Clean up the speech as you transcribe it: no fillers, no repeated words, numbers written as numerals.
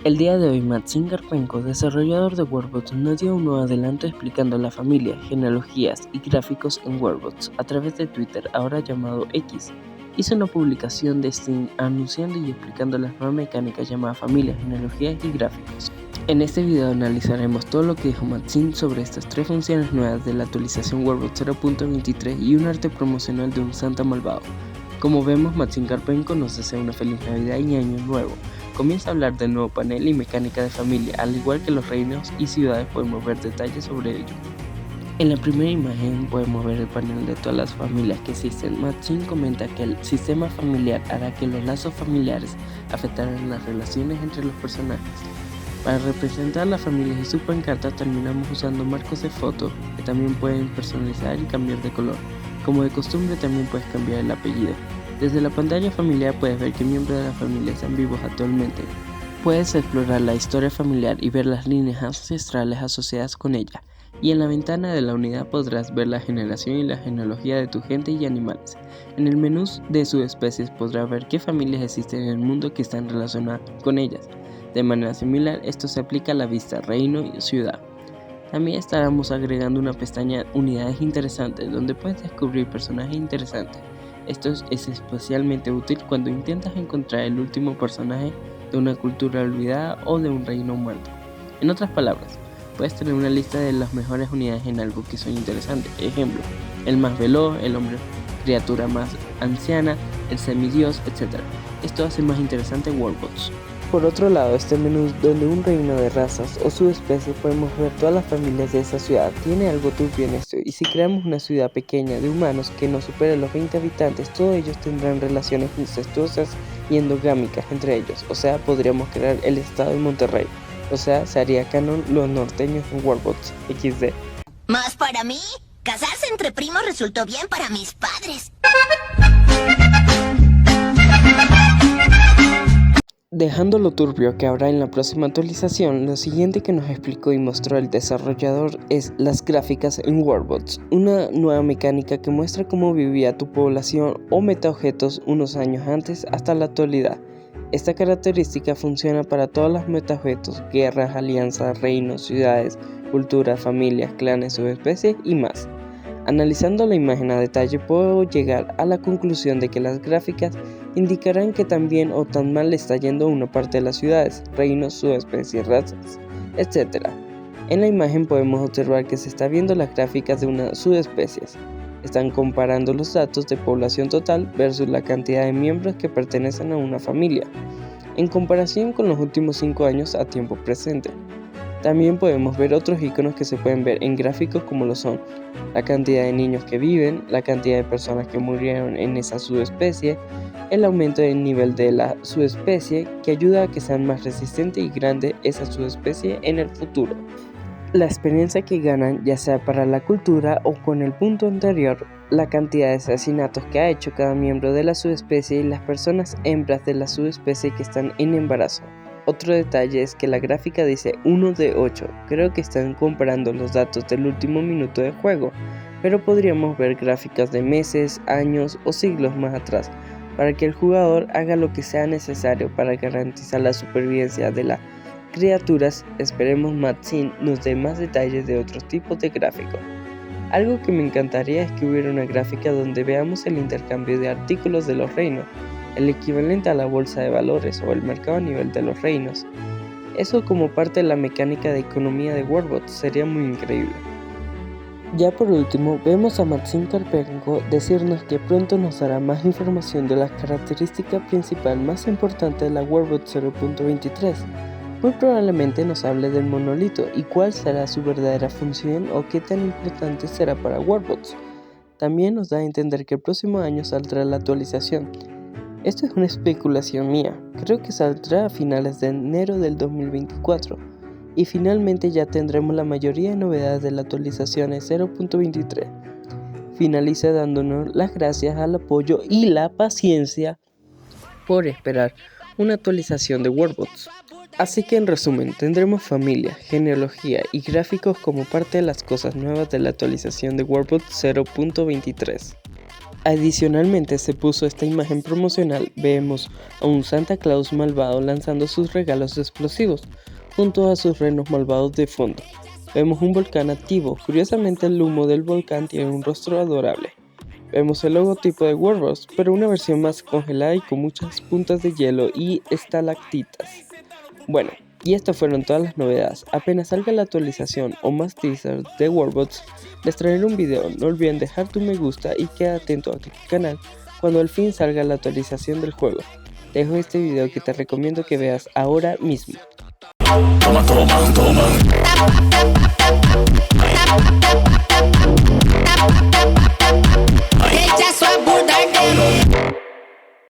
El día de hoy, Maxim Karpenko, desarrollador de Worldbots, nos dio un nuevo adelanto explicando la familia, genealogías y gráficos en Worldbots a través de Twitter, ahora llamado X. Hizo una publicación de Steam anunciando y explicando las nuevas mecánicas llamadas familia, genealogías y gráficos. En este video analizaremos todo lo que dijo Maxim sobre estas tres funciones nuevas de la actualización Worldbots 0.23 y un arte promocional de un Santa malvado. Como vemos, Maxim Karpenko nos desea una feliz Navidad y Año Nuevo. Comienza a hablar del nuevo panel y mecánica de familia, al igual que los reinos y ciudades podemos ver detalles sobre ello. En la primera imagen podemos ver el panel de todas las familias que existen. Maxim comenta que el sistema familiar hará que los lazos familiares afectarán las relaciones entre los personajes. Para representar las familias y sus pancartas terminamos usando marcos de fotos que también pueden personalizar y cambiar de color. Como de costumbre también puedes cambiar el apellido. Desde la pantalla familiar puedes ver qué miembros de la familia están vivos actualmente. Puedes explorar la historia familiar y ver las líneas ancestrales asociadas con ella. Y en la ventana de la unidad podrás ver la generación y la genealogía de tu gente y animales. En el menú de subespecies podrás ver qué familias existen en el mundo que están relacionadas con ellas. De manera similar, esto se aplica a la vista reino y ciudad. También estaremos agregando una pestaña Unidades Interesantes, donde puedes descubrir personajes interesantes. Esto es especialmente útil cuando intentas encontrar el último personaje de una cultura olvidada o de un reino muerto. En otras palabras, puedes tener una lista de las mejores unidades en algo que son interesantes. Ejemplo, el más veloz, el hombre criatura más anciana, el semidios, etc. Esto hace más interesante Worldbots. Por otro lado, este menú donde un reino de razas o subespecies podemos ver todas las familias de esa ciudad tiene algo turbio en esto, y si creamos una ciudad pequeña de humanos que no supere los 20 habitantes, todos ellos tendrán relaciones incestuosas y endogámicas entre ellos, o sea, podríamos crear el estado de Monterrey, o sea, se haría canon los norteños en Worldbots XD. ¿Más para mí? Casarse entre primos resultó bien para mis padres. Dejando lo turbio que habrá en la próxima actualización, lo siguiente que nos explicó y mostró el desarrollador es las gráficas en Worldbots, una nueva mecánica que muestra cómo vivía tu población o metaobjetos unos años antes hasta la actualidad. Esta característica funciona para todos los metaobjetos, guerras, alianzas, reinos, ciudades, culturas, familias, clanes, subespecies y más. Analizando la imagen a detalle puedo llegar a la conclusión de que las gráficas indicarán que tan bien o tan mal le está yendo a una parte de las ciudades, reinos, subespecies, razas, etc. En la imagen podemos observar que se está viendo las gráficas de unas subespecies. Están comparando los datos de población total versus la cantidad de miembros que pertenecen a una familia, en comparación con los últimos 5 años a tiempo presente. También podemos ver otros iconos que se pueden ver en gráficos como lo son la cantidad de niños que viven, la cantidad de personas que murieron en esa subespecie, el aumento del nivel de la subespecie que ayuda a que sean más resistente y grande esa subespecie en el futuro. La experiencia que ganan, ya sea para la cultura o con el punto anterior, la cantidad de asesinatos que ha hecho cada miembro de la subespecie y las personas hembras de la subespecie que están en embarazo. Otro detalle es que la gráfica dice 1 de 8, creo que están comparando los datos del último minuto de juego, pero podríamos ver gráficas de meses, años o siglos más atrás, para que el jugador haga lo que sea necesario para garantizar la supervivencia de las criaturas. Esperemos Maxim nos dé más detalles de otros tipos de gráficos. Algo que me encantaría es que hubiera una gráfica donde veamos el intercambio de artículos de los reinos, el equivalente a la bolsa de valores o el mercado a nivel de los reinos. Eso como parte de la mecánica de economía de Worldbots sería muy increíble. Ya por último, vemos a Maxim Karpenko decirnos que pronto nos dará más información de las características principales más importantes de la Worldbots 0.23. Muy probablemente nos hable del monolito y cuál será su verdadera función o qué tan importante será para Worldbots. También nos da a entender que el próximo año saldrá la actualización. Esto es una especulación mía, creo que saldrá a finales de enero del 2024 y finalmente ya tendremos la mayoría de novedades de la actualización 0.23. Finaliza dándonos las gracias al apoyo y la paciencia por esperar una actualización de Worldbots. Así que en resumen, tendremos familia, genealogía y gráficos como parte de las cosas nuevas de la actualización de Worldbots 0.23. Adicionalmente se puso esta imagen promocional, vemos a un Santa Claus malvado lanzando sus regalos explosivos, junto a sus renos malvados de fondo. Vemos un volcán activo, curiosamente el humo del volcán tiene un rostro adorable. Vemos el logotipo de Warboss, pero una versión más congelada y con muchas puntas de hielo y estalactitas. Bueno, y estas fueron todas las novedades. Apenas salga la actualización o más teasers de Warboss, les traeré un video. No olviden dejar tu me gusta y queda atento a tu canal cuando al fin salga la actualización del juego. Te dejo este video que te recomiendo que veas ahora mismo. Toma, toma, toma.